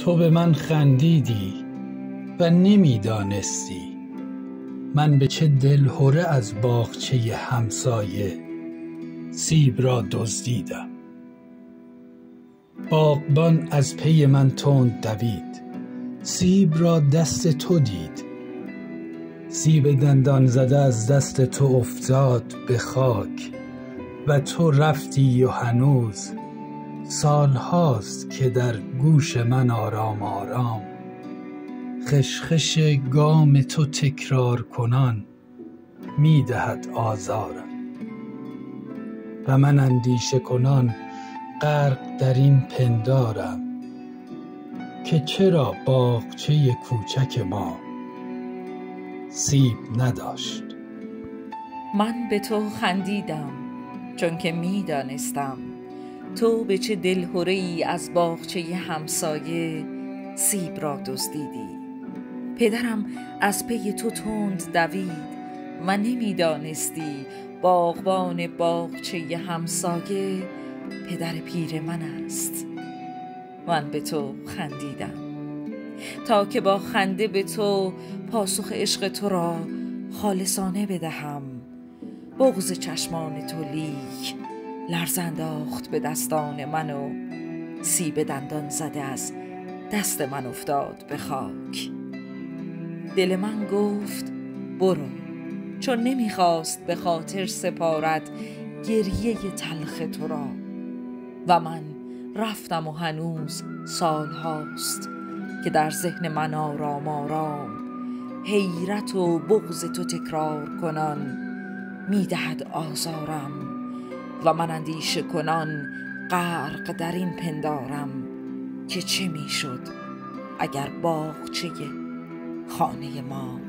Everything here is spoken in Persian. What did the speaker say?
تو به من خندیدی و نمیدانستی من به چه دلهره از باغچه همسایه سیب را دزدیدم. باغبان از پی من تند دوید، سیب را دست تو دید. سیب دندان زده از دست تو افتاد به خاک و تو رفتی و هنوز سالهاست که در گوش من آرام آرام خشخش گام تو تکرار کنان میدهد آزارم و من اندیشه کنان غرق در این پندارم که چرا باغچه کوچک ما سیب نداشت. من به تو خندیدم چون که میدانستم تو به چه دلهره ای از باغچه همسایه سیب را دزدیدی. پدرم از پی تو تند دوید و نمیدانستی باغبان باغچه همسایه پدر پیر من است. من به تو خندیدم تا که با خنده به تو پاسخ عشق تو را خالصانه بدهم. بغض چشمان تو لیک لرز انداخت به دستان من و سیب دندان زده از دست من افتاد به خاک. دل من گفت برو، چون نمیخواست به خاطر سپارد گریه تلخ تو را. و من رفتم و هنوز سال هاست که در ذهن من آرام آرام حیرت و بغض تو تکرار کنان میدهد آزارم و من اندیشه کنان غرق در این پندارم که چه میشد اگر باغچه خانه ما